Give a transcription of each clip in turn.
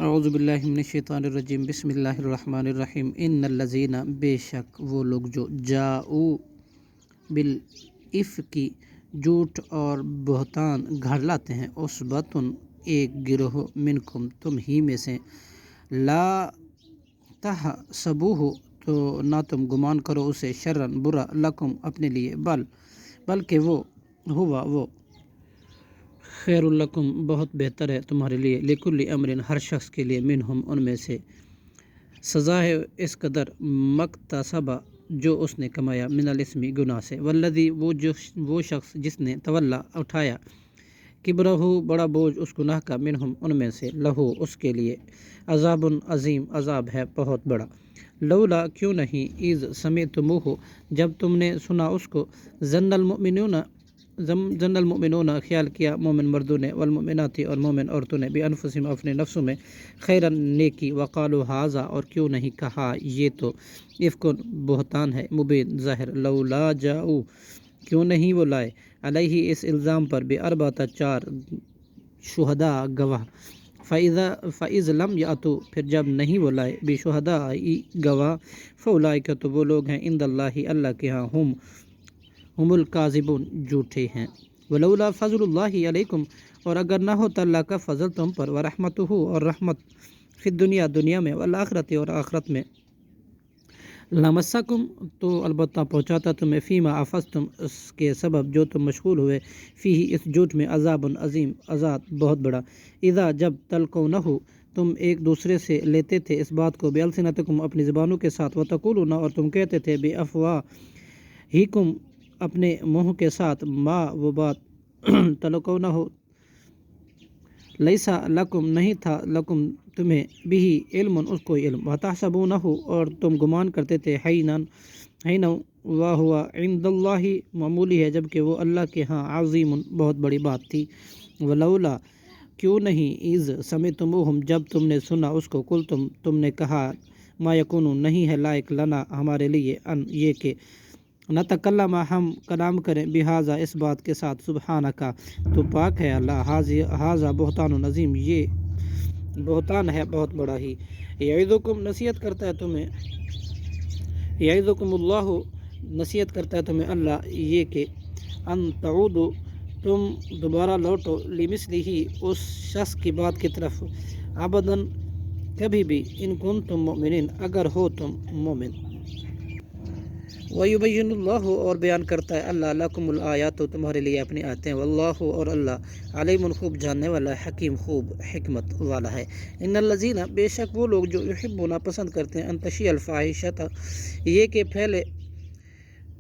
اعوذ باللہ من الشیطان الرجیم بسم اللہ الرحمن الرحیم ان الذین بے شک وہ لوگ جو جاؤ بالافک جھوٹ اور بہتان گھڑ لاتے ہیں عصبتن ایک گروہ منکم تم ہی میں سے لا تحسبوہ تو نہ تم گمان کرو اسے شرن برا لکم اپنے لیے بلکہ وہ ہوا وہ خیر لکم بہت بہتر ہے تمہارے لیے لکل امر ہر شخص کے لیے منہم ان میں سے سزا ہے اس قدر مکتسبہ جو اس نے کمایا من الاسمی گناہ سے والذی وہ شخص جس نے تولا اٹھایا کبرہ بڑا بوجھ اس گناہ کا منہم ان میں سے لہو اس کے لیے عذاب عظیم عذاب ہے بہت بڑا لولا کیوں نہیں اذ سمعتموہ جب تم نے سنا اس کو ظن المؤمنون خیال کیا مومن مردوں نے والمؤمنات اور مومن عورتوں نے بانفسہم اپنے نفسوں میں خیرن نیکی وقالوا ھذا اور کیوں نہیں کہا یہ تو افکن بہتان ہے مبین ظاہر لولا جاؤ کیوں نہیں وہ لائے علیہ اس الزام پر باربعۃ چار شہداء گواہ فَإِذْ لَمْ يَأْتُوا پھر جب نہیں وہ لائے بشہداء گواہ فَأُولَئِکَ تو وہ لوگ ہیں عند اللہ اللہ کے ہاں ہم الکاذبون جھوٹے ہیں ولولا فضل اللہ علیکم اور اگر نہ ہوتا اللہ کا فضل تم پر ورحمتہ اور رحمت فی دنیا میں والآخرت اور آخرت میں لمسکم تو البتہ پہنچاتا تمہیں فیما افضتم اس کے سبب جو تم مشغول ہوئے فیہ اس جھوٹ میں عذاب عظیم عذاب بہت بڑا اذا جب تلقونہ تم ایک دوسرے سے لیتے تھے اس بات کو بألسنتکم اپنی زبانوں کے ساتھ وتقولون اور تم کہتے تھے بأفواہکم اپنے منہ کے ساتھ ما وہ بات تلقونہ لیسا لکم نہیں تھا لکم تمہیں بھی علم اس کو علم وتحسبونہ اور تم گمان کرتے تھے حینا وہوا عند اللہ معمولی ہے جبکہ وہ اللہ کے ہاں عظیم بہت بڑی بات تھی ولولا کیوں نہیں اذ سمعتموہم جب تم نے سنا اس کو قل تم نے کہا ما یکون نہیں ہے لائق لنا ہمارے لیے ان یہ کہ نتکلم ہم کلام کریں بہذا اس بات کے ساتھ سبحانک تو پاک ہے اللہ ھذا بہتان عظیم یہ بہتان ہے بہت بڑا ہی یعظکم نصیحت کرتا ہے تمہیں یعظکم اللہ نصیحت کرتا ہے تمہیں اللہ یہ کہ ان تعودوا تم دوبارہ لوٹو لمثلہ اس شخص کی بات کی طرف ابداً کبھی بھی ان کنتم مؤمنین اگر ہو تم مومن وَيُبَيِّنُ اللَّهُ اور بیان کرتا ہے اللہ لَكُمُ الْآيَاتُ تمہارے لیے اپنی آیتیں واللہ اور اللہ علیم خوب جاننے والا حکیم خوب حکمت والا ہے ان الذین بے شک وہ لوگ جو یحبون پسند کرتے ہیں ان تشیع الفاحشۃ یہ کہ پھیلے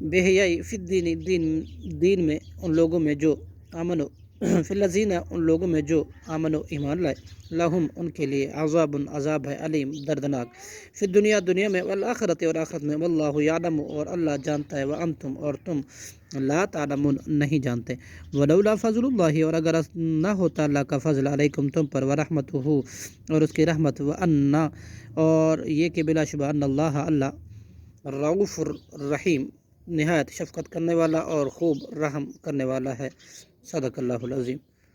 بے حیائی فی الدین دین میں ان لوگوں میں جو آمنو فی الذین ان لوگوں میں جو آمنو ایمان لائے لہم ان کے لیے عذاب ہے علیم دردناک فی دنیا میں والآخرت اور آخرت میں واللہ یعلم اور اللہ جانتا ہے وانتم اور تم لا تعلمون نہیں جانتے ولولا فضل اللہ اور اگر نہ ہوتا اللہ کا فضل علیکم تم پر ورحمتہ اور اس کی رحمت وان اور یہ کہ بلا شبہ ان اللہ رؤوف الرحیم نہایت شفقت کرنے والا اور خوب رحم کرنے والا ہے صدق اللہ العظیم